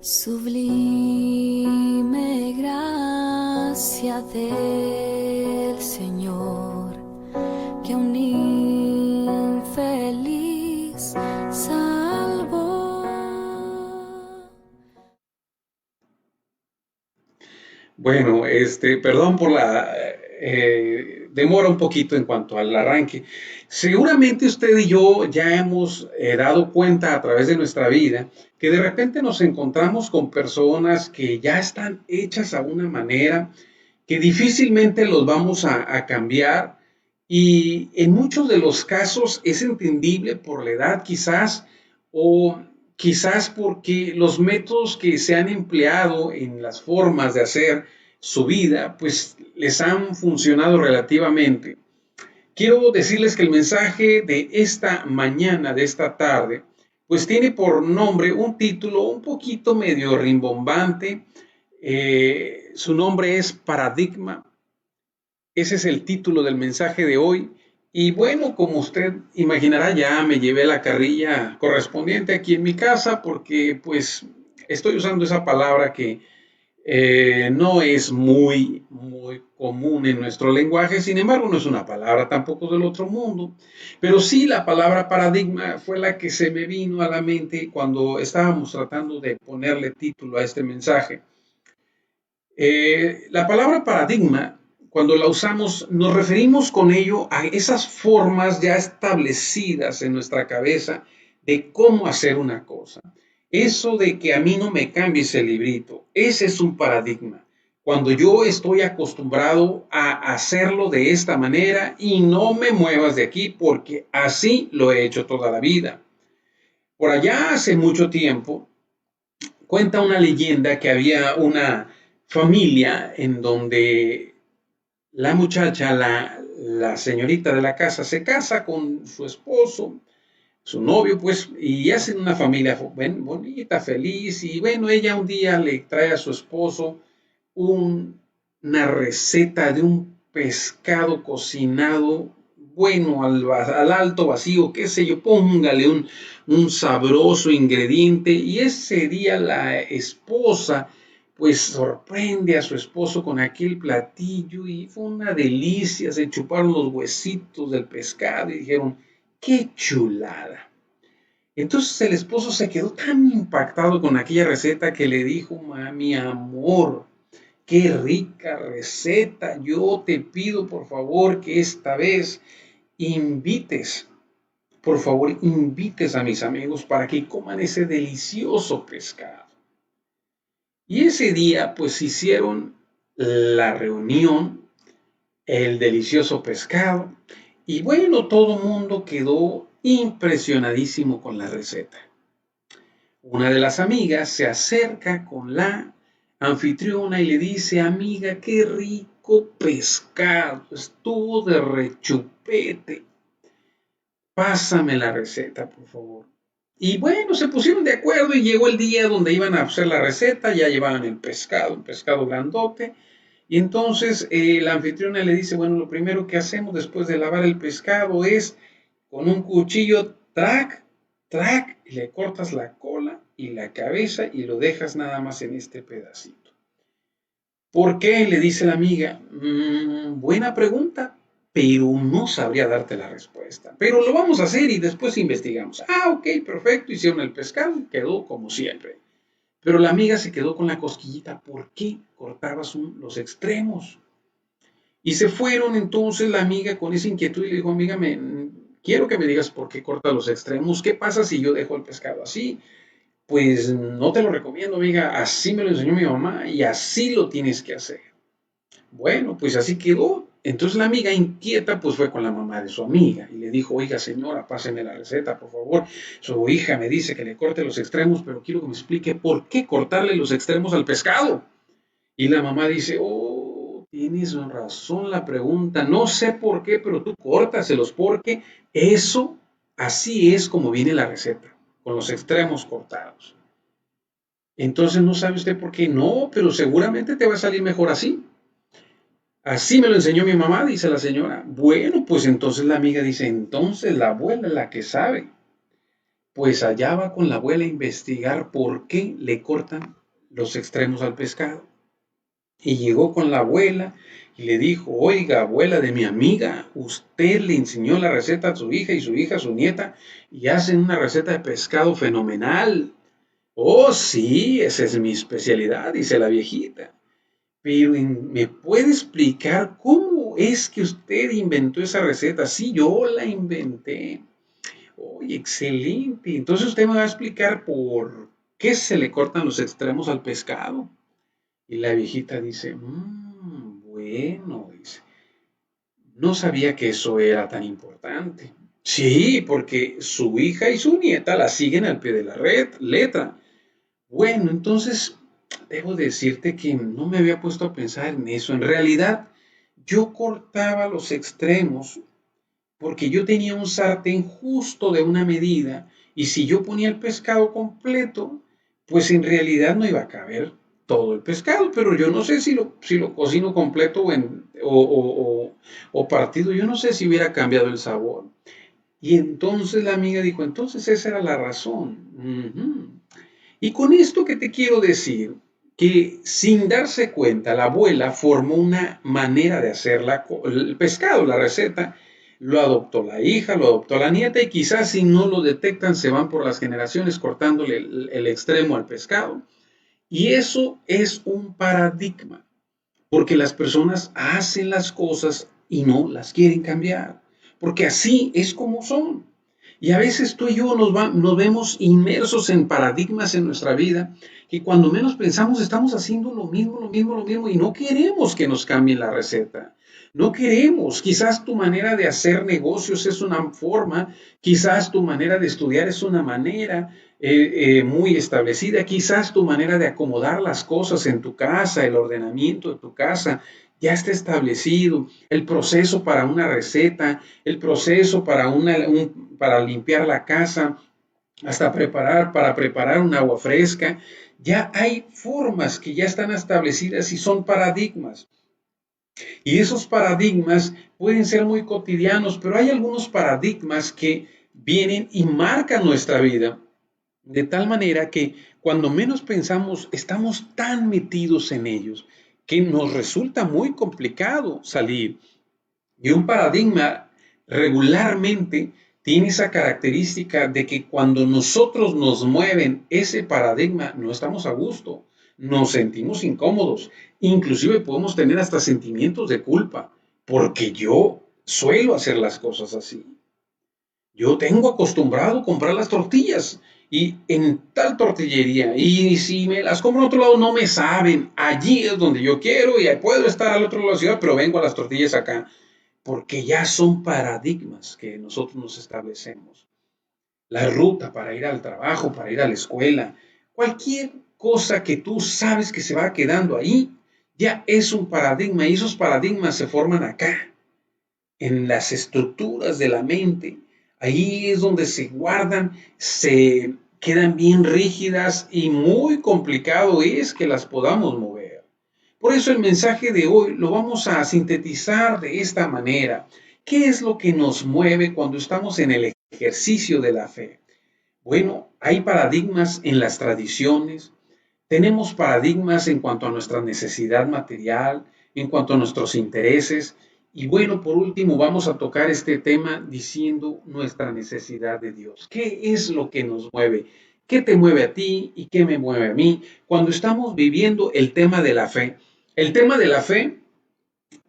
Sublime gracia del Señor, que a un infeliz salvó. Bueno, perdón por la demora un poquito en cuanto al arranque. Seguramente usted y yo ya hemos dado cuenta a través de nuestra vida que de repente nos encontramos con personas que ya están hechas a una manera que difícilmente los vamos a cambiar y en muchos de los casos es entendible por la edad quizás o quizás porque los métodos que se han empleado en las formas de hacer su vida pues les han funcionado relativamente. Quiero decirles que el mensaje de esta mañana, de esta tarde, pues tiene por nombre un título un poquito medio rimbombante. Su nombre es Paradigma. Ese es el título del mensaje de hoy. Y bueno, como usted imaginará, ya me llevé la carrilla correspondiente aquí en mi casa porque pues estoy usando esa palabra que no es muy común en nuestro lenguaje, sin embargo no es una palabra tampoco del otro mundo, pero sí la palabra paradigma fue la que se me vino a la mente cuando estábamos tratando de ponerle título a este mensaje. La palabra paradigma, cuando la usamos, nos referimos con ello a esas formas ya establecidas en nuestra cabeza de cómo hacer una cosa. Eso de que a mí no me cambies el librito, ese es un paradigma. Cuando yo estoy acostumbrado a hacerlo de esta manera y no me muevas de aquí porque así lo he hecho toda la vida. Por allá hace mucho tiempo, cuenta una leyenda que había una familia en donde la muchacha, la señorita de la casa, se casa con su esposo, su novio, pues, y hacen una familia bonita, feliz, y bueno, ella un día le trae a su esposo una receta de un pescado cocinado, bueno, al alto vacío, qué sé yo, póngale un sabroso ingrediente, y ese día la esposa pues sorprende a su esposo con aquel platillo y fue una delicia, se chuparon los huesitos del pescado y dijeron, qué chulada. Entonces el esposo se quedó tan impactado con aquella receta que le dijo, mami, amor, qué rica receta, yo te pido por favor que esta vez invites, por favor invites a mis amigos para que coman ese delicioso pescado. Y ese día pues hicieron la reunión, el delicioso pescado, y bueno, todo el mundo quedó impresionadísimo con la receta. Una de las amigas se acerca con la anfitriona y le dice, amiga, qué rico pescado, estuvo de rechupete, pásame la receta, por favor. Y bueno, se pusieron de acuerdo y llegó el día donde iban a hacer la receta, ya llevaban el pescado, un pescado grandote, y entonces la anfitriona le dice, bueno, lo primero que hacemos después de lavar el pescado es con un cuchillo, track, track, y le cortas la cola y la cabeza y lo dejas nada más en este pedacito. ¿Por qué? Le dice la amiga. Buena pregunta, pero no sabría darte la respuesta. Pero lo vamos a hacer y después investigamos. Ah, ok, perfecto. Hicieron el pescado y quedó como siempre. Pero la amiga se quedó con la cosquillita. ¿Por qué cortabas los extremos? Y se fueron entonces la amiga con esa inquietud y le dijo, amiga, quiero que me digas por qué cortas los extremos. ¿Qué pasa si yo dejo el pescado así? Pues no te lo recomiendo, amiga. Así me lo enseñó mi mamá y así lo tienes que hacer. Bueno, pues así quedó. Entonces la amiga inquieta pues fue con la mamá de su amiga y le dijo, oiga señora, páseme la receta, por favor. Su hija me dice que le corte los extremos, pero quiero que me explique por qué cortarle los extremos al pescado. Y la mamá dice, oh, tienes razón la pregunta, no sé por qué, pero tú córtaselos porque eso, así es como viene la receta, con los extremos cortados. Entonces no sabe usted por qué, no, pero seguramente te va a salir mejor así. Así me lo enseñó mi mamá, dice la señora. Bueno, pues entonces la amiga dice, entonces la abuela es la que sabe. Pues allá va con la abuela a investigar por qué le cortan los extremos al pescado. Y llegó con la abuela y le dijo, oiga, abuela de mi amiga, usted le enseñó la receta a su hija y su hija, a su nieta, y hacen una receta de pescado fenomenal. Oh, sí, esa es mi especialidad, dice la viejita. Pero ¿me puede explicar cómo es que usted inventó esa receta? Sí, yo la inventé. Oye, excelente. Entonces usted me va a explicar por qué se le cortan los extremos al pescado. Y la viejita dice, bueno, dice, no sabía que eso era tan importante. Sí, porque su hija y su nieta la siguen al pie de la letra. Bueno, entonces debo decirte que no me había puesto a pensar en eso. En realidad, yo cortaba los extremos porque yo tenía un sartén justo de una medida y si yo ponía el pescado completo, pues en realidad no iba a caber todo el pescado, pero yo no sé si lo cocino completo o partido, yo no sé si hubiera cambiado el sabor. Y entonces la amiga dijo, entonces esa era la razón. Ujú. Y con esto que te quiero decir, que sin darse cuenta, la abuela formó una manera de hacer el pescado, la receta, lo adoptó la hija, lo adoptó la nieta y quizás si no lo detectan se van por las generaciones cortándole el extremo al pescado. Y eso es un paradigma, porque las personas hacen las cosas y no las quieren cambiar, porque así es como son. Y a veces tú y yo nos vemos inmersos en paradigmas en nuestra vida que cuando menos pensamos estamos haciendo lo mismo, lo mismo, lo mismo y no queremos que nos cambien la receta. No queremos. Quizás tu manera de hacer negocios es una forma, quizás tu manera de estudiar es una manera muy establecida, quizás tu manera de acomodar las cosas en tu casa, el ordenamiento de tu casa ya está establecido, el proceso para una receta, el proceso para limpiar la casa, hasta para preparar un agua fresca. Ya hay formas que ya están establecidas y son paradigmas. Y esos paradigmas pueden ser muy cotidianos, pero hay algunos paradigmas que vienen y marcan nuestra vida de tal manera que cuando menos pensamos estamos tan metidos en ellos que nos resulta muy complicado salir. Y un paradigma regularmente tiene esa característica de que cuando nosotros nos mueven ese paradigma no estamos a gusto, nos sentimos incómodos, inclusive podemos tener hasta sentimientos de culpa, porque yo suelo hacer las cosas así. Yo tengo acostumbrado a comprar las tortillas y en tal tortillería y si me las compro en otro lado no me saben. Allí es donde yo quiero y puedo estar al otro lado de la ciudad, pero vengo a las tortillas acá porque ya son paradigmas que nosotros nos establecemos. La ruta para ir al trabajo, para ir a la escuela, cualquier cosa que tú sabes que se va quedando ahí, ya es un paradigma y esos paradigmas se forman acá, en las estructuras de la mente. Ahí es donde se guardan, se quedan bien rígidas y muy complicado es que las podamos mover. Por eso el mensaje de hoy lo vamos a sintetizar de esta manera. ¿Qué es lo que nos mueve cuando estamos en el ejercicio de la fe? Bueno, hay paradigmas en las tradiciones, tenemos paradigmas en cuanto a nuestra necesidad material, en cuanto a nuestros intereses. Y bueno, por último, vamos a tocar este tema diciendo nuestra necesidad de Dios. ¿Qué es lo que nos mueve? ¿Qué te mueve a ti y qué me mueve a mí cuando estamos viviendo el tema de la fe? El tema de la fe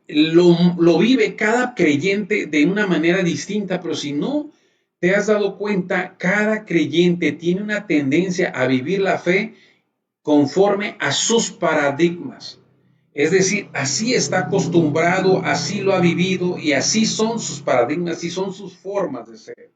lo vive cada creyente de una manera distinta, pero si no te has dado cuenta, cada creyente tiene una tendencia a vivir la fe conforme a sus paradigmas. Es decir, así está acostumbrado, así lo ha vivido y así son sus paradigmas, así son sus formas de ser.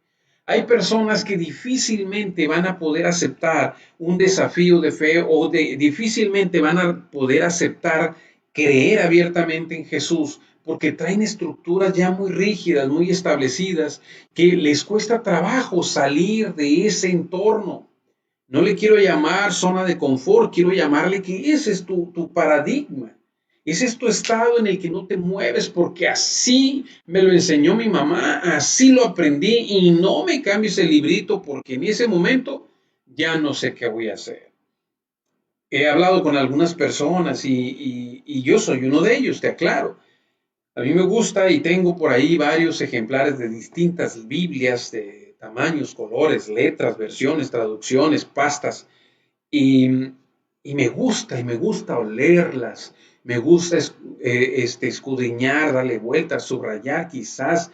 Hay personas que difícilmente van a poder aceptar un desafío de fe o difícilmente van a poder aceptar creer abiertamente en Jesús porque traen estructuras ya muy rígidas, muy establecidas, que les cuesta trabajo salir de ese entorno. No le quiero llamar zona de confort, quiero llamarle que ese es tu paradigma. Es este estado en el que no te mueves porque así me lo enseñó mi mamá, así lo aprendí y no me cambies el librito porque en ese momento ya no sé qué voy a hacer. He hablado con algunas personas y yo soy uno de ellos, te aclaro. A mí me gusta y tengo por ahí varios ejemplares de distintas Biblias de tamaños, colores, letras, versiones, traducciones, pastas. Y, y me gusta olerlas, me gusta escudriñar, darle vueltas, subrayar, quizás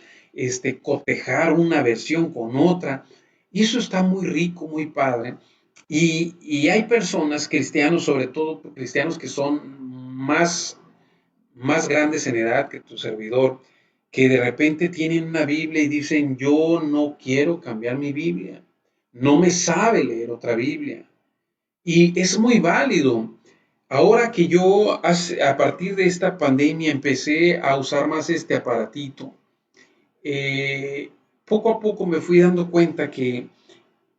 cotejar una versión con otra. Y eso está muy rico, muy padre. Y hay personas, cristianos, sobre todo cristianos que son más grandes en edad que tu servidor, que de repente tienen una Biblia y dicen, yo no quiero cambiar mi Biblia, no me sabe leer otra Biblia. Y es muy válido. Ahora que yo a partir de esta pandemia empecé a usar más este aparatito, eh, poco a poco me fui dando cuenta que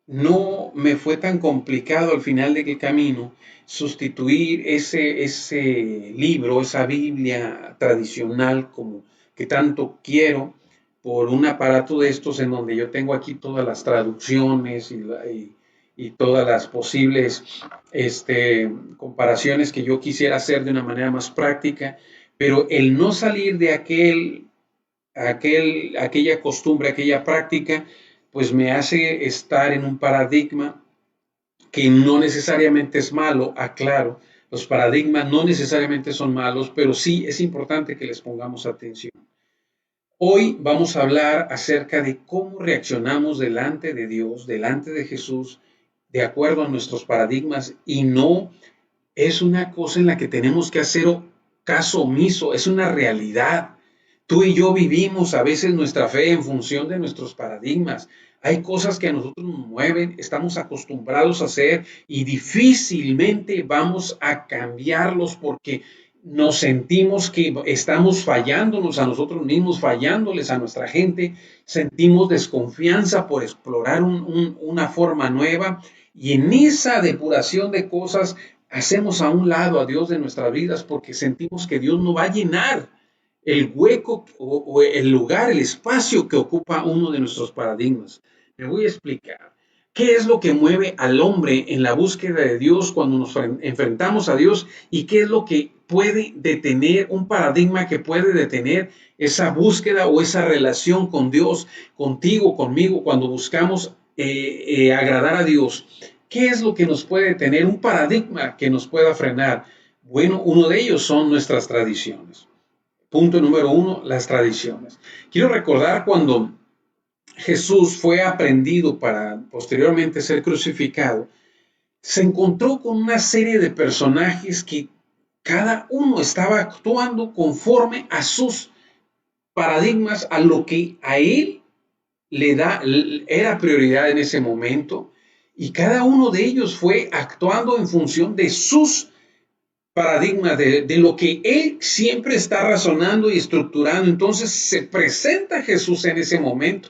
no me fue tan complicado al final del camino sustituir ese libro, esa Biblia tradicional como que tanto quiero por un aparato de estos en donde yo tengo aquí todas las traducciones y todas las posibles comparaciones que yo quisiera hacer de una manera más práctica, pero el no salir de aquella costumbre, aquella práctica, pues me hace estar en un paradigma que no necesariamente es malo, aclaro, los paradigmas no necesariamente son malos, pero sí es importante que les pongamos atención. Hoy vamos a hablar acerca de cómo reaccionamos delante de Dios, delante de Jesús, de acuerdo a nuestros paradigmas y no es una cosa en la que tenemos que hacer caso omiso, es una realidad. Tú y yo vivimos a veces nuestra fe en función de nuestros paradigmas. Hay cosas que a nosotros nos mueven, estamos acostumbrados a hacer y difícilmente vamos a cambiarlos porque nos sentimos que estamos fallándonos a nosotros mismos, fallándoles a nuestra gente, sentimos desconfianza por explorar una forma nueva y en esa depuración de cosas hacemos a un lado a Dios de nuestras vidas porque sentimos que Dios no va a llenar el hueco o el lugar, el espacio que ocupa uno de nuestros paradigmas. Me voy a explicar. ¿Qué es lo que mueve al hombre en la búsqueda de Dios cuando nos enfrentamos a Dios? ¿Y qué es lo que puede detener, un paradigma que puede detener esa búsqueda o esa relación con Dios, contigo, conmigo, cuando buscamos agradar a Dios? ¿Qué es lo que nos puede detener? Un paradigma que nos pueda frenar. Bueno, uno de ellos son nuestras tradiciones. Punto número uno, las tradiciones. Quiero recordar cuando Jesús fue aprehendido para posteriormente ser crucificado, se encontró con una serie de personajes que cada uno estaba actuando conforme a sus paradigmas, a lo que a él era prioridad en ese momento, y cada uno de ellos fue actuando en función de sus paradigmas, de lo que él siempre está razonando y estructurando. Entonces se presenta Jesús en ese momento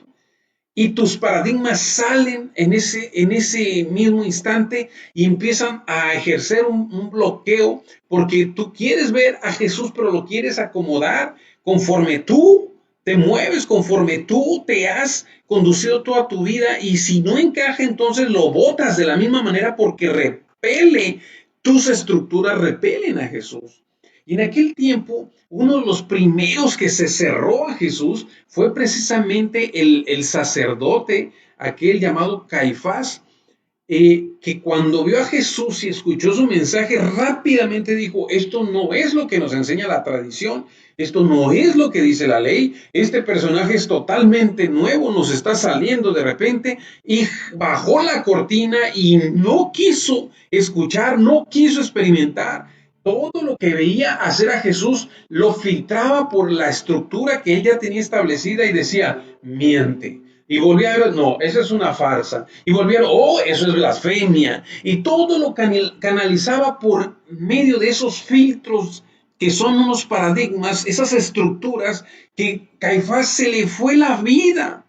y tus paradigmas salen en ese mismo instante y empiezan a ejercer un bloqueo porque tú quieres ver a Jesús, pero lo quieres acomodar conforme tú te mueves, conforme tú te has conducido toda tu vida y si no encaja, entonces lo botas de la misma manera porque repele, tus estructuras repelen a Jesús. Y en aquel tiempo, uno de los primeros que se cerró a Jesús fue precisamente el sacerdote, aquel llamado Caifás, que cuando vio a Jesús y escuchó su mensaje, rápidamente dijo, esto no es lo que nos enseña la tradición, esto no es lo que dice la ley, este personaje es totalmente nuevo, nos está saliendo de repente, y bajó la cortina y no quiso escuchar, no quiso experimentar. Todo lo que veía hacer a Jesús lo filtraba por la estructura que él ya tenía establecida y decía, miente. Y volvía a ver, no, esa es una farsa. Y volvía a ver, oh, eso es blasfemia. Y todo lo canalizaba por medio de esos filtros que son unos paradigmas, esas estructuras que Caifás se le fue la vida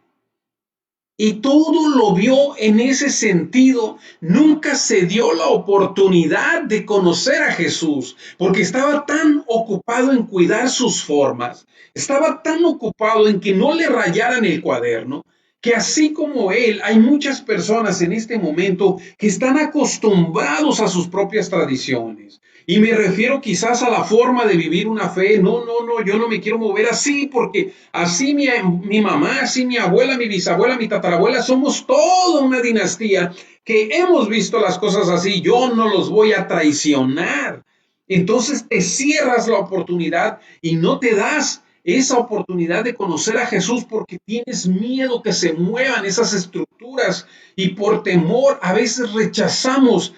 y todo lo vio en ese sentido. Nunca se dio la oportunidad de conocer a Jesús, porque estaba tan ocupado en cuidar sus formas, estaba tan ocupado en que no le rayaran el cuaderno, que así como él, hay muchas personas en este momento que están acostumbrados a sus propias tradiciones. Y me refiero quizás a la forma de vivir una fe. No, yo no me quiero mover así porque así mi mamá, así mi abuela, mi bisabuela, mi tatarabuela, somos toda una dinastía que hemos visto las cosas así. Yo no los voy a traicionar. Entonces te cierras la oportunidad y no te das esa oportunidad de conocer a Jesús porque tienes miedo que se muevan esas estructuras y por temor a veces rechazamos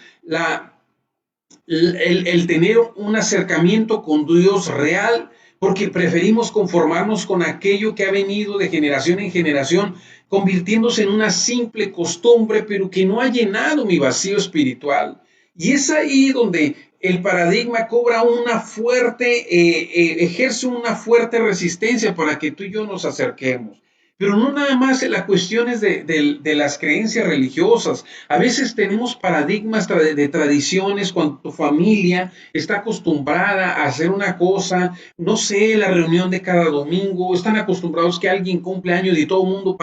el tener un acercamiento con Dios real, porque preferimos conformarnos con aquello que ha venido de generación en generación, convirtiéndose en una simple costumbre, pero que no ha llenado mi vacío espiritual. Y es ahí donde el paradigma cobra una ejerce una fuerte resistencia para que tú y yo nos acerquemos. Pero no nada más en las cuestiones de las creencias religiosas. A veces tenemos paradigmas de tradiciones cuando tu familia está acostumbrada a hacer una cosa, no sé, la reunión de cada domingo, están acostumbrados que alguien cumple años y todo el mundo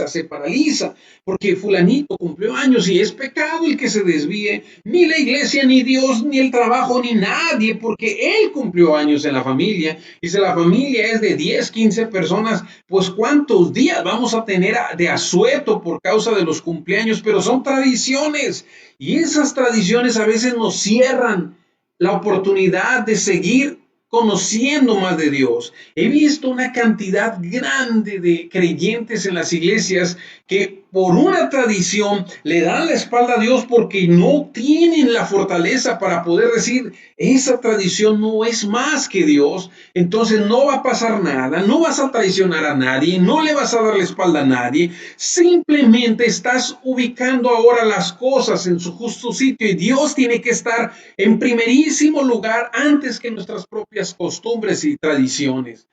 se paraliza, porque fulanito cumplió años y es pecado el que se desvíe, ni la iglesia, ni Dios, ni el trabajo, ni nadie, porque él cumplió años en la familia. Y si la familia es de 10, 15 personas, pues cuántos días vamos a tener de asueto por causa de los cumpleaños, pero son tradiciones y esas tradiciones a veces nos cierran la oportunidad de seguir conociendo más de Dios. He visto una cantidad grande de creyentes en las iglesias que por una tradición le dan la espalda a Dios porque no tienen la fortaleza para poder decir, esa tradición no es más que Dios, entonces no va a pasar nada, no vas a traicionar a nadie, no le vas a dar la espalda a nadie, simplemente estás ubicando ahora las cosas en su justo sitio y Dios tiene que estar en primerísimo lugar antes que nuestras propias costumbres y tradiciones.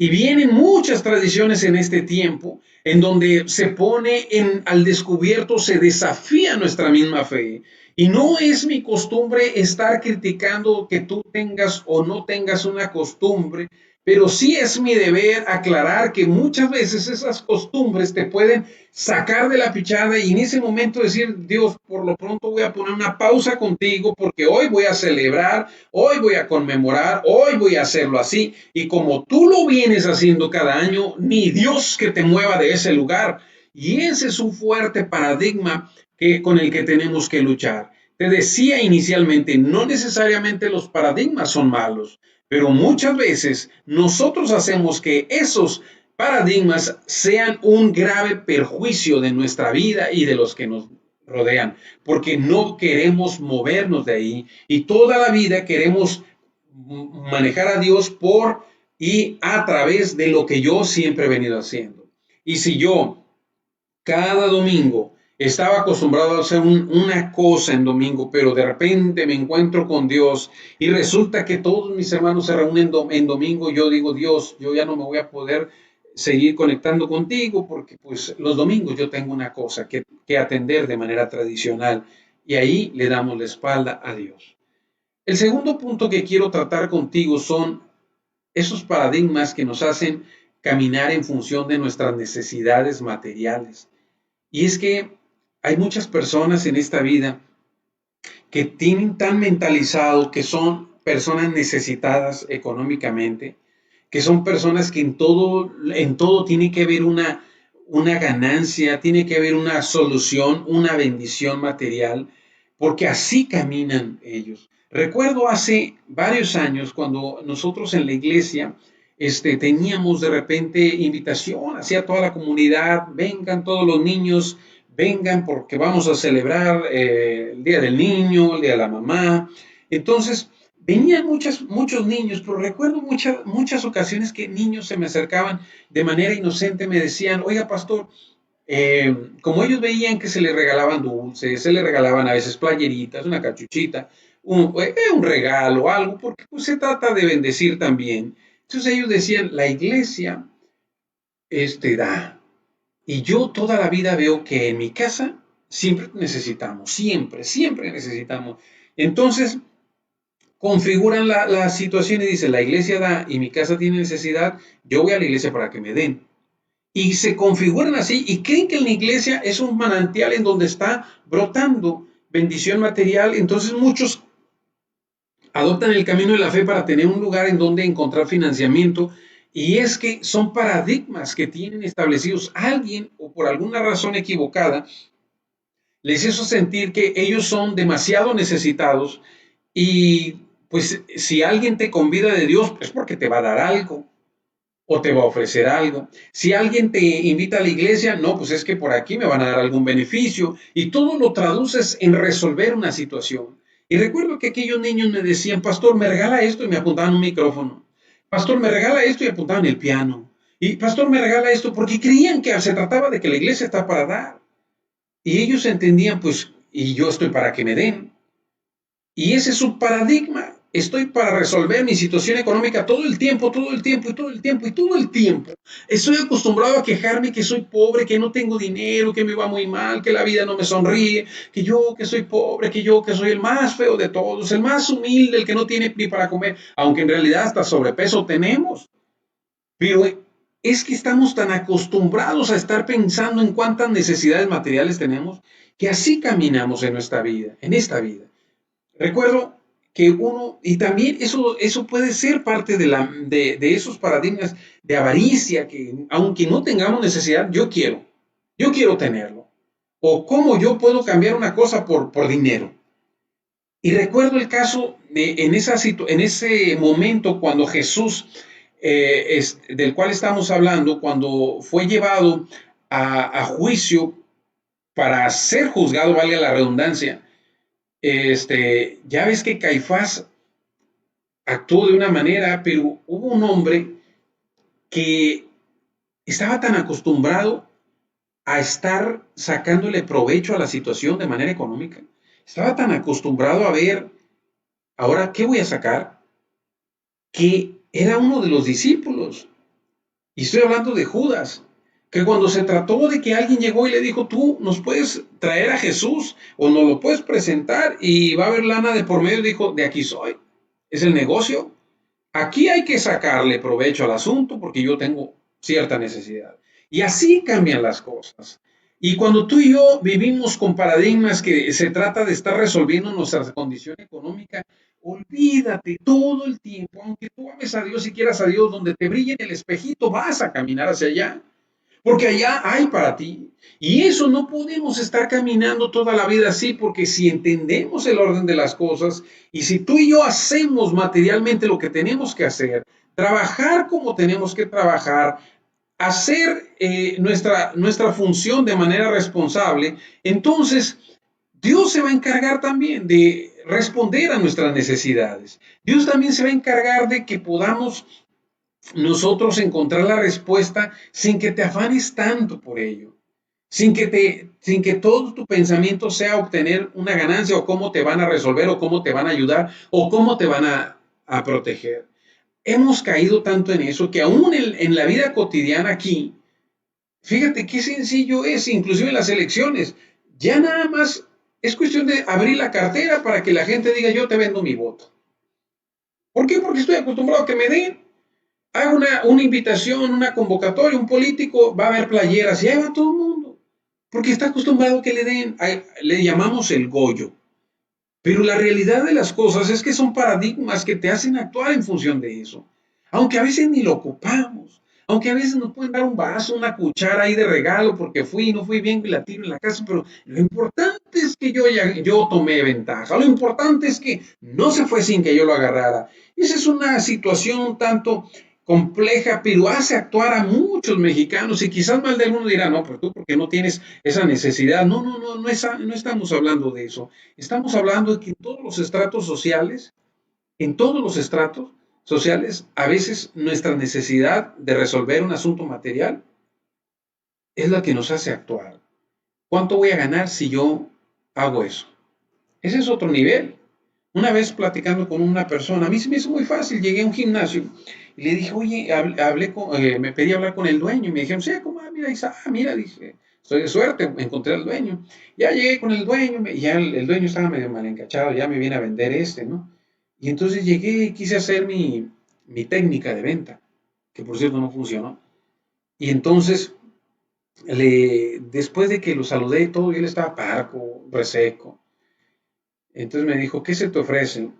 Y vienen muchas tradiciones en este tiempo en donde se pone al descubierto, se desafía nuestra misma fe. Y no es mi costumbre estar criticando que tú tengas o no tengas una costumbre, pero sí es mi deber aclarar que muchas veces esas costumbres te pueden sacar de la pichada y en ese momento decir, Dios, por lo pronto voy a poner una pausa contigo porque hoy voy a celebrar, hoy voy a conmemorar, hoy voy a hacerlo así. Y como tú lo vienes haciendo cada año, ni Dios que te mueva de ese lugar. Y ese es un fuerte paradigma con el que tenemos que luchar. Te decía inicialmente, no necesariamente los paradigmas son malos, pero muchas veces nosotros hacemos que esos paradigmas sean un grave perjuicio de nuestra vida y de los que nos rodean, porque no queremos movernos de ahí y toda la vida queremos manejar a Dios por y a través de lo que yo siempre he venido haciendo. Y si yo cada domingo estaba acostumbrado a hacer una cosa en domingo, pero de repente me encuentro con Dios y resulta que todos mis hermanos se reúnen en domingo, yo digo, Dios, yo ya no me voy a poder seguir conectando contigo porque pues los domingos yo tengo una cosa que atender de manera tradicional y ahí le damos la espalda a Dios. El segundo punto que quiero tratar contigo son esos paradigmas que nos hacen caminar en función de nuestras necesidades materiales. Y es que hay muchas personas en esta vida que tienen tan mentalizado que son personas necesitadas económicamente, que son personas que en todo tiene que haber una ganancia, tiene que haber una solución, una bendición material, porque así caminan ellos. Recuerdo hace varios años cuando nosotros en la iglesia teníamos de repente invitación hacia toda la comunidad, vengan todos los niños, vengan porque vamos a celebrar el Día del Niño, el Día de la Mamá. Entonces, venían muchos niños, pero recuerdo muchas ocasiones que niños se me acercaban de manera inocente, me decían, oiga, pastor, como ellos veían que se les regalaban dulces, se les regalaban a veces playeritas, una cachuchita, un regalo, algo, porque pues, se trata de bendecir también. Entonces ellos decían, la iglesia da. Y yo toda la vida veo que en mi casa siempre necesitamos, siempre necesitamos. Entonces, configuran la situación y dice, la iglesia da y mi casa tiene necesidad, yo voy a la iglesia para que me den. Y se configuran así y creen que en la iglesia es un manantial en donde está brotando bendición material. Entonces muchos adoptan el camino de la fe para tener un lugar en donde encontrar financiamiento. Y es que son paradigmas que tienen establecidos alguien o por alguna razón equivocada les hizo sentir que ellos son demasiado necesitados y pues si alguien te convida de Dios es porque te va a dar algo o te va a ofrecer algo. Si alguien te invita a la iglesia, no, pues es que por aquí me van a dar algún beneficio y todo lo traduces en resolver una situación. Y recuerdo que aquellos niños me decían, pastor, me regala esto y me apuntaban un micrófono. Pastor, me regala esto y apuntaban el piano. Y pastor, me regala esto porque creían que se trataba de que la iglesia está para dar. Y ellos entendían, pues, y yo estoy para que me den. Y ese es su paradigma. Estoy para resolver mi situación económica todo el tiempo, todo el tiempo, y todo el tiempo, y todo el tiempo. Estoy acostumbrado a quejarme que soy pobre, que no tengo dinero, que me va muy mal, que la vida no me sonríe, que yo que soy pobre, que yo que soy el más feo de todos, el más humilde, el que no tiene ni para comer, aunque en realidad hasta sobrepeso tenemos. Pero es que estamos tan acostumbrados a estar pensando en cuántas necesidades materiales tenemos que así caminamos en nuestra vida, en esta vida. Recuerdo que uno, y también eso puede ser parte de esos paradigmas de avaricia, que aunque no tengamos necesidad, yo quiero tenerlo. O cómo yo puedo cambiar una cosa por dinero. Y recuerdo el caso en ese momento cuando Jesús, del cual estamos hablando, cuando fue llevado a juicio para ser juzgado, valga la redundancia, ya ves que Caifás actuó de una manera, pero hubo un hombre que estaba tan acostumbrado a estar sacándole provecho a la situación de manera económica. Estaba tan acostumbrado a ver, ahora, ¿qué voy a sacar? Que era uno de los discípulos. Y estoy hablando de Judas, que cuando se trató de que alguien llegó y le dijo, tú nos puedes traer a Jesús o nos lo puedes presentar y va a haber lana de por medio, dijo, de aquí soy. Es el negocio. Aquí hay que sacarle provecho al asunto porque yo tengo cierta necesidad. Y así cambian las cosas. Y cuando tú y yo vivimos con paradigmas que se trata de estar resolviendo nuestra condición económica, olvídate todo el tiempo, aunque tú ames a Dios y quieras a Dios, donde te brille en el espejito, vas a caminar hacia allá, porque allá hay para ti. Y eso no podemos estar caminando toda la vida así, porque si entendemos el orden de las cosas y si tú y yo hacemos materialmente lo que tenemos que hacer, trabajar como tenemos que trabajar, hacer nuestra función de manera responsable, entonces Dios se va a encargar también de responder a nuestras necesidades. Dios también se va a encargar de que podamos nosotros encontrar la respuesta sin que te afanes tanto por ello, sin que todo tu pensamiento sea obtener una ganancia o cómo te van a resolver o cómo te van a ayudar o cómo te van a proteger. Hemos caído tanto en eso que aún en la vida cotidiana aquí, fíjate qué sencillo es, inclusive en las elecciones, ya nada más es cuestión de abrir la cartera para que la gente diga yo te vendo mi voto. ¿Por qué? Porque estoy acostumbrado a que me den. Hago una invitación, una convocatoria, un político, va a haber playeras y ahí va todo el mundo. Porque está acostumbrado a que le den, le llamamos el goyo. Pero la realidad de las cosas es que son paradigmas que te hacen actuar en función de eso. Aunque a veces ni lo ocupamos. Aunque a veces nos pueden dar un vaso, una cuchara ahí de regalo porque fui y no fui bien y la tiro en la casa, pero lo importante es que yo tomé ventaja. Lo importante es que no se fue sin que yo lo agarrara. Esa es una situación un tanto compleja, pero hace actuar a muchos mexicanos y quizás más de alguno dirá, no, pero tú porque no tienes esa necesidad. No estamos hablando de eso. Estamos hablando de que en todos los estratos sociales, en todos los estratos sociales, a veces nuestra necesidad de resolver un asunto material es la que nos hace actuar. ¿Cuánto voy a ganar si yo hago eso? Ese es otro nivel. Una vez platicando con una persona, a mí se me hizo muy fácil, llegué a un gimnasio Y le dije, oye, me pedí hablar con el dueño. Y me dijeron, sí, ¿cómo? Mira, Isa, mira, dije, estoy de suerte, encontré al dueño. Ya llegué con el dueño, y ya el dueño estaba medio mal encachado, ya me viene a vender ¿no? Y entonces llegué y quise hacer mi técnica de venta, que por cierto no funcionó. Y entonces, después de que lo saludé y todo, y él estaba parco, reseco. Entonces me dijo, ¿qué se te ofrece?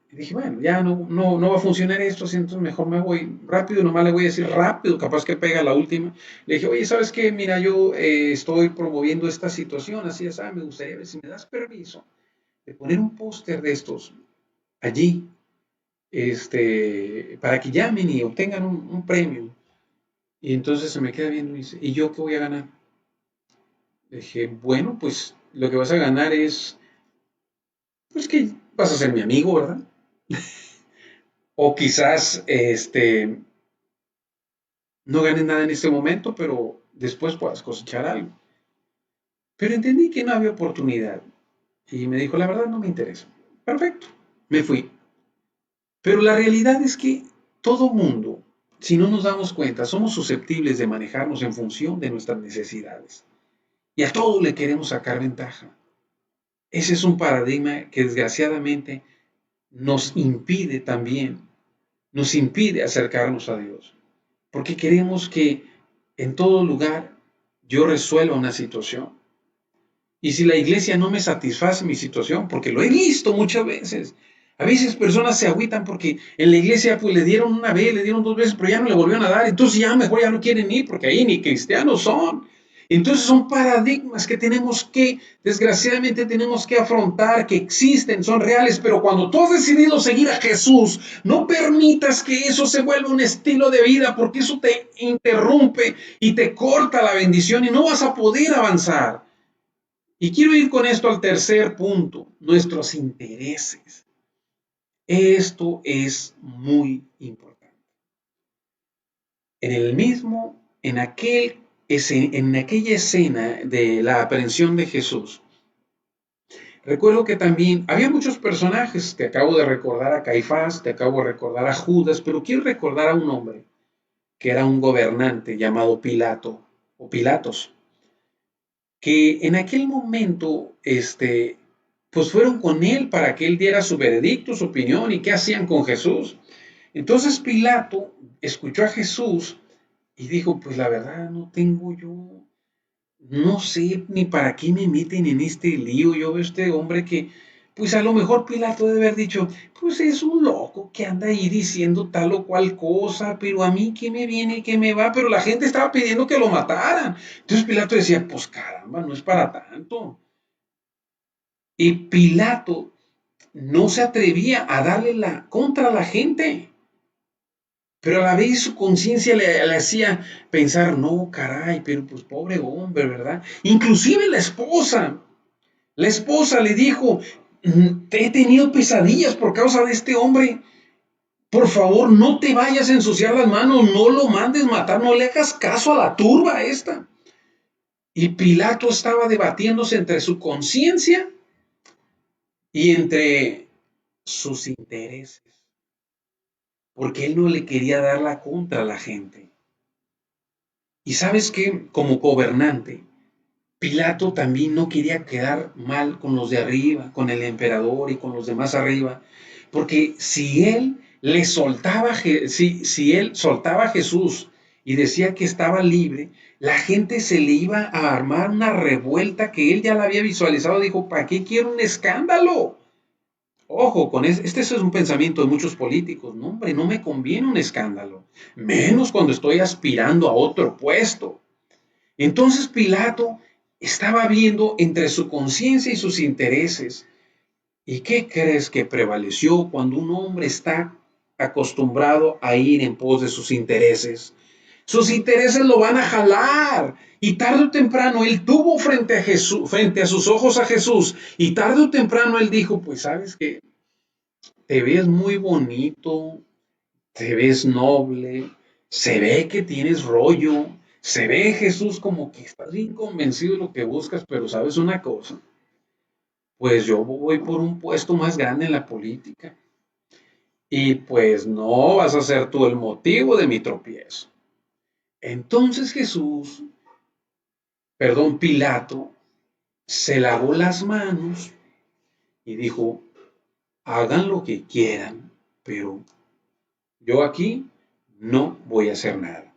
Y dije, bueno, ya no va a funcionar esto, así, entonces mejor me voy rápido, nomás le voy a decir rápido, capaz que pega la última. Le dije, oye, ¿sabes qué? Mira, yo estoy promoviendo esta situación, así ya me gustaría ver si me das permiso de poner un póster de estos allí, para que llamen y obtengan un premio. Y entonces se me queda viendo y dice, ¿y yo qué voy a ganar? Le dije, bueno, pues lo que vas a ganar es, pues que vas a ser mi amigo, ¿verdad? O quizás, no ganes nada en este momento, pero después puedas cosechar algo. Pero entendí que no había oportunidad y me dijo, la verdad no me interesa. Perfecto, me fui. Pero la realidad es que todo mundo, si no nos damos cuenta, somos susceptibles de manejarnos en función de nuestras necesidades. Y a todo le queremos sacar ventaja. Ese es un paradigma que desgraciadamente nos impide también, nos impide acercarnos a Dios. Porque queremos que en todo lugar yo resuelva una situación. Y si la iglesia no me satisface mi situación, porque lo he visto muchas veces, a veces personas se agüitan porque en la iglesia pues le dieron una vez, le dieron dos veces, pero ya no le volvieron a dar, entonces ya mejor ya no quieren ir porque ahí ni cristianos son. Entonces son paradigmas que desgraciadamente tenemos que afrontar, que existen, son reales, pero cuando tú has decidido seguir a Jesús, no permitas que eso se vuelva un estilo de vida, porque eso te interrumpe y te corta la bendición y no vas a poder avanzar. Y quiero ir con esto al tercer punto, nuestros intereses. Esto es muy importante. En el mismo, en aquella escena de la aprehensión de Jesús, recuerdo que también había muchos personajes. Te acabo de recordar a Caifás, te acabo de recordar a Judas, pero quiero recordar a un hombre que era un gobernante llamado Pilato o Pilatos, que en aquel momento, pues fueron con él para que él diera su veredicto, su opinión y qué hacían con Jesús. Entonces Pilato escuchó a Jesús y dijo, pues la verdad no tengo yo, no sé ni para qué me meten en este lío. Yo veo a este hombre que, pues a lo mejor Pilato debe haber dicho, pues es un loco que anda ahí diciendo tal o cual cosa, pero a mí qué me viene, qué me va, pero la gente estaba pidiendo que lo mataran. Entonces Pilato decía, pues caramba, no es para tanto. Y Pilato no se atrevía a darle la contra a la gente, pero a la vez su conciencia le hacía pensar, no, caray, pero pues pobre hombre, ¿verdad? Inclusive la esposa le dijo, te he tenido pesadillas por causa de este hombre. Por favor, no te vayas a ensuciar las manos, no lo mandes matar, no le hagas caso a la turba esta. Y Pilato estaba debatiéndose entre su conciencia y entre sus intereses, porque él no le quería dar la contra a la gente. Y sabes que como gobernante, Pilato también no quería quedar mal con los de arriba, con el emperador y con los demás arriba, porque si él soltaba a Jesús y decía que estaba libre, la gente se le iba a armar una revuelta que él ya la había visualizado. Dijo, ¿para qué quiero un escándalo? Ojo, este es un pensamiento de muchos políticos. No, hombre, no me conviene un escándalo, menos cuando estoy aspirando a otro puesto. Entonces Pilato estaba viendo entre su conciencia y sus intereses. ¿Y qué crees que prevaleció cuando un hombre está acostumbrado a ir en pos de sus intereses? Sus intereses lo van a jalar. Y tarde o temprano él tuvo frente a Jesús, frente a sus ojos a Jesús. Y tarde o temprano él dijo, pues sabes que te ves muy bonito, te ves noble, se ve que tienes rollo, se ve Jesús como que estás bien convencido de lo que buscas, pero sabes una cosa, pues yo voy por un puesto más grande en la política. y pues no vas a ser tú el motivo de mi tropiezo. Entonces Pilato, se lavó las manos y dijo, hagan lo que quieran, pero yo aquí no voy a hacer nada.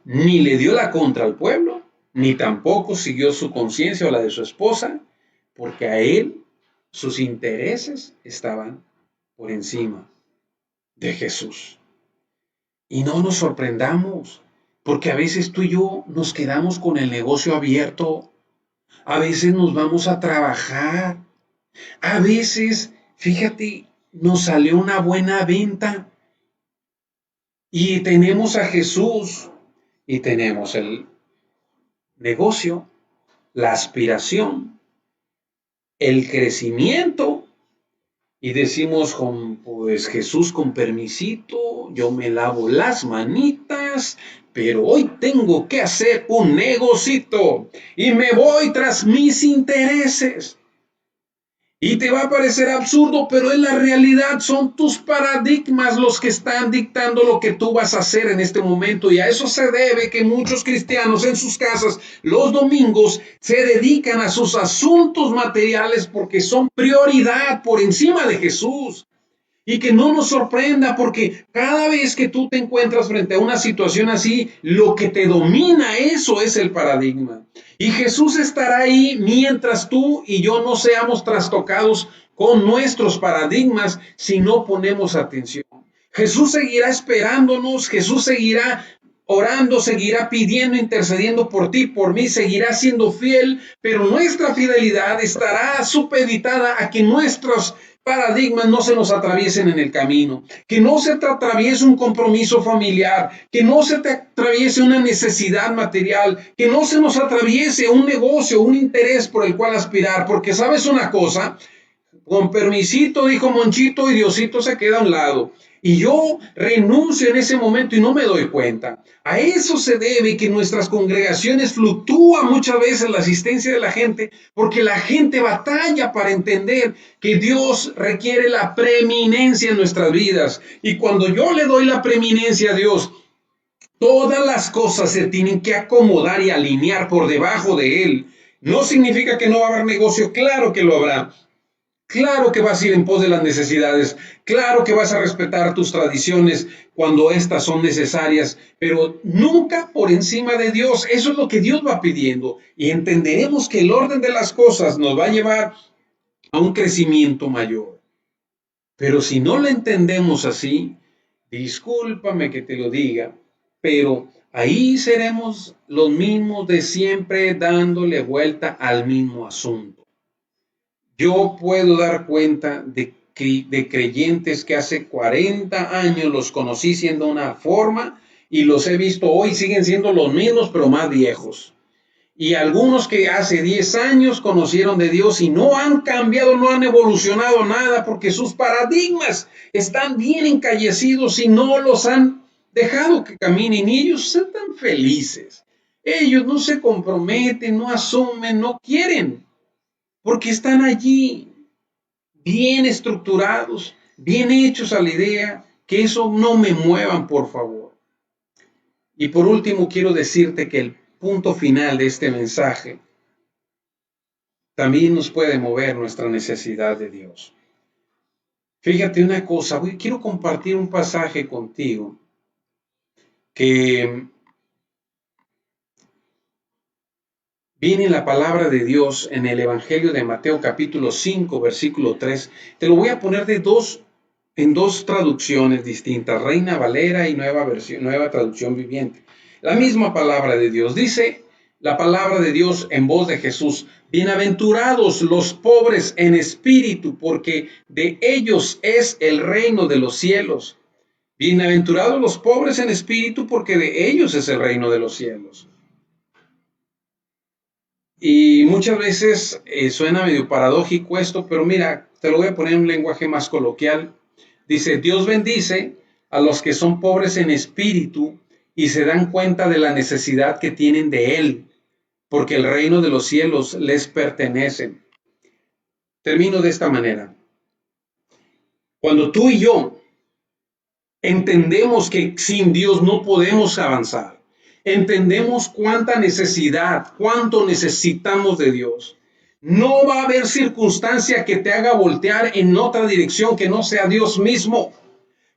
Ni le dio la contra al pueblo, ni tampoco siguió su conciencia o la de su esposa, porque a él sus intereses estaban por encima de Jesús. Y no nos sorprendamos, porque a veces tú y yo nos quedamos con el negocio abierto, a veces nos vamos a trabajar, a veces, fíjate, nos salió una buena venta y tenemos a Jesús y tenemos el negocio, la aspiración, el crecimiento y decimos, pues Jesús, con permisito, yo me lavo las manitas, pero hoy tengo que hacer un negocito y me voy tras mis intereses. Y te va a parecer absurdo, pero en la realidad son tus paradigmas los que están dictando lo que tú vas a hacer en este momento. Y a eso se debe que muchos cristianos en sus casas los domingos se dedican a sus asuntos materiales porque son prioridad por encima de Jesús. Y que no nos sorprenda porque cada vez que tú te encuentras frente a una situación así, lo que te domina, eso es el paradigma. Y Jesús estará ahí mientras tú y yo no seamos trastocados con nuestros paradigmas si no ponemos atención. Jesús seguirá esperándonos, Jesús seguirá orando, seguirá pidiendo, intercediendo por ti, por mí, seguirá siendo fiel, pero nuestra fidelidad estará supeditada a que nuestros paradigmas no se nos atraviesen en el camino, que no se te atraviese un compromiso familiar, que no se te atraviese una necesidad material, que no se nos atraviese un negocio, un interés por el cual aspirar, porque sabes una cosa, con permisito, dijo Monchito, y Diosito se queda a un lado. Y yo renuncio en ese momento y no me doy cuenta. A eso se debe que nuestras congregaciones fluctúa muchas veces la asistencia de la gente, porque la gente batalla para entender que Dios requiere la preeminencia en nuestras vidas. Y cuando yo le doy la preeminencia a Dios, todas las cosas se tienen que acomodar y alinear por debajo de Él. No significa que no va a haber negocio, claro que lo habrá. Claro que vas a ir en pos de las necesidades, claro que vas a respetar tus tradiciones cuando estas son necesarias, pero nunca por encima de Dios. Eso es lo que Dios va pidiendo y entenderemos que el orden de las cosas nos va a llevar a un crecimiento mayor. Pero si no lo entendemos así, discúlpame que te lo diga, pero ahí seremos los mismos de siempre dándole vuelta al mismo asunto. Yo puedo dar cuenta de creyentes que hace 40 años los conocí siendo una forma y los he visto hoy, siguen siendo los mismos, pero más viejos. Y algunos que hace 10 años conocieron de Dios y no han cambiado, no han evolucionado nada porque sus paradigmas están bien encallecidos y no los han dejado que caminen y ellos están felices. Ellos no se comprometen, no asumen, no quieren. Porque están allí, bien estructurados, bien hechos a la idea, que eso no me muevan, por favor. Y por último, quiero decirte que el punto final de este mensaje también nos puede mover nuestra necesidad de Dios. Fíjate una cosa, quiero compartir un pasaje contigo que viene en la palabra de Dios en el Evangelio de Mateo capítulo 5, versículo 3. Te lo voy a poner en dos traducciones distintas, Reina Valera y nueva traducción viviente. La misma palabra de Dios. Dice la palabra de Dios en voz de Jesús: bienaventurados los pobres en espíritu, porque de ellos es el reino de los cielos. Bienaventurados los pobres en espíritu, porque de ellos es el reino de los cielos. Y muchas veces suena medio paradójico esto, pero mira, te lo voy a poner en un lenguaje más coloquial. Dice, Dios bendice a los que son pobres en espíritu y se dan cuenta de la necesidad que tienen de Él, porque el reino de los cielos les pertenece. Termino de esta manera. Cuando tú y yo Entendemos que sin Dios no podemos avanzar. Entendemos cuánta necesidad, cuánto necesitamos de Dios. No va a haber circunstancia que te haga voltear en otra dirección que no sea Dios mismo.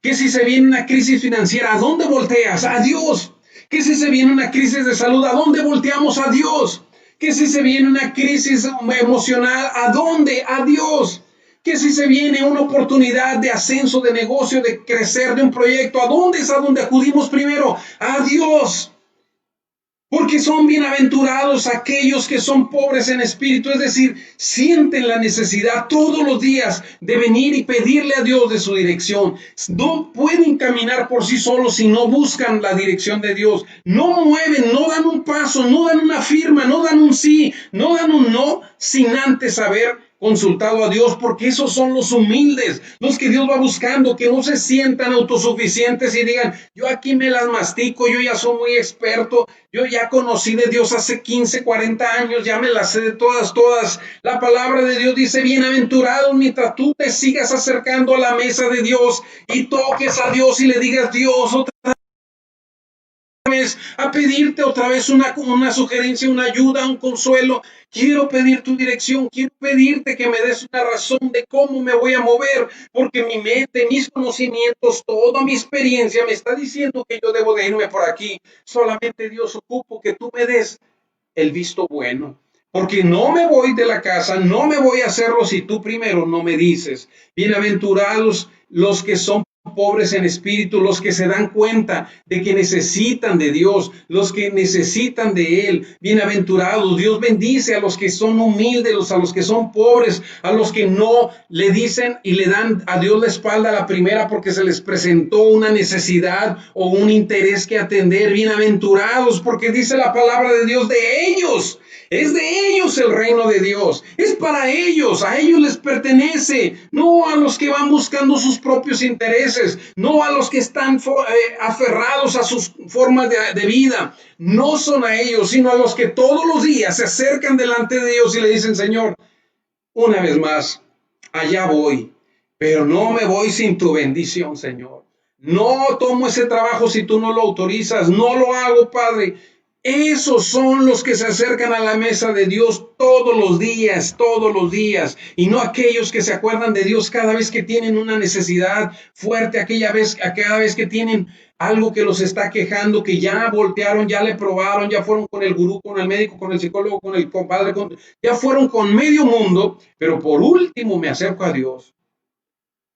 Que si se viene una crisis financiera, ¿a dónde volteas? A Dios. Que si se viene una crisis de salud, ¿a dónde volteamos? A Dios. Que si se viene una crisis emocional, ¿a dónde? A Dios. Que si se viene una oportunidad de ascenso, de negocio, de crecer, de un proyecto, ¿a dónde es a donde acudimos primero? A Dios. Porque son bienaventurados aquellos que son pobres en espíritu, es decir, sienten la necesidad todos los días de venir y pedirle a Dios de su dirección. No pueden caminar por sí solos si no buscan la dirección de Dios. No mueven, no dan un paso, no dan una firma, no dan un sí, no dan un no, sin antes haber consultado a Dios, porque esos son los humildes, los que Dios va buscando, que no se sientan autosuficientes y digan, yo aquí me las mastico, yo ya soy muy experto, yo ya conocí de Dios hace 15, 40 años, ya me las sé de todas. La palabra de Dios dice, bienaventurados mientras tú te sigas acercando a la mesa de Dios y toques a Dios y le digas, Dios, otra vez, a pedirte otra vez una sugerencia, una ayuda, un consuelo. Quiero pedir tu dirección, quiero pedirte que me des una razón de cómo me voy a mover, porque mi mente, mis conocimientos, toda mi experiencia me está diciendo que yo debo de irme por aquí. Solamente Dios ocupo que tú me des el visto bueno. Porque no me voy de la casa, no me voy a hacerlo si tú primero no me dices. Bienaventurados los que son pobres en espíritu, los que se dan cuenta de que necesitan de Dios, los que necesitan de Él. Bienaventurados, Dios bendice a los que son humildes, a los que son pobres, a los que no le dicen y le dan a Dios la espalda a la primera porque se les presentó una necesidad o un interés que atender. Bienaventurados, porque dice la palabra de Dios, de ellos. Es de ellos el reino de Dios, es para ellos, a ellos les pertenece, no a los que van buscando sus propios intereses, no a los que están aferrados a sus formas de vida, no son a ellos, sino a los que todos los días se acercan delante de Dios y le dicen, Señor, una vez más, allá voy, pero no me voy sin tu bendición, Señor. No tomo ese trabajo si tú no lo autorizas, no lo hago, Padre. Esos son los que se acercan a la mesa de Dios todos los días, y no aquellos que se acuerdan de Dios cada vez que tienen una necesidad fuerte, cada vez que tienen algo que los está quejando, que ya voltearon, ya le probaron, ya fueron con el gurú, con el médico, con el psicólogo, con el compadre, ya fueron con medio mundo, pero por último me acerco a Dios.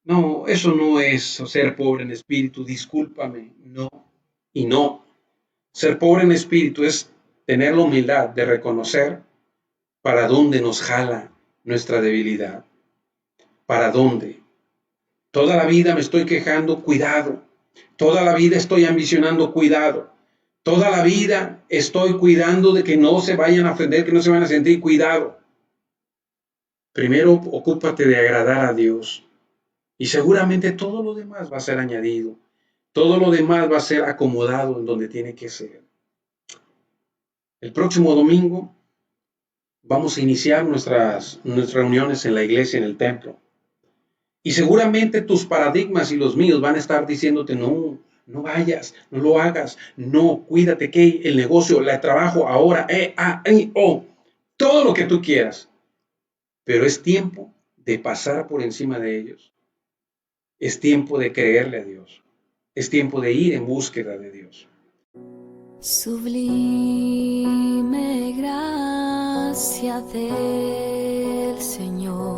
No, eso no es ser pobre en espíritu, discúlpame, no, y no. Ser pobre en espíritu es tener la humildad de reconocer para dónde nos jala nuestra debilidad. ¿Para dónde? Toda la vida me estoy quejando, cuidado. Toda la vida estoy ambicionando, cuidado. Toda la vida estoy cuidando de que no se vayan a ofender, que no se vayan a sentir, cuidado. Primero ocúpate de agradar a Dios y seguramente todo lo demás va a ser añadido. Todo lo demás va a ser acomodado en donde tiene que ser. El próximo domingo vamos a iniciar nuestras reuniones en la iglesia, en el templo. Y seguramente tus paradigmas y los míos van a estar diciéndote, no, no vayas, no lo hagas, no, cuídate que el negocio, el trabajo ahora, todo lo que tú quieras. Pero es tiempo de pasar por encima de ellos. Es tiempo de creerle a Dios. Es tiempo de ir en búsqueda de Dios. Sublime gracia del Señor.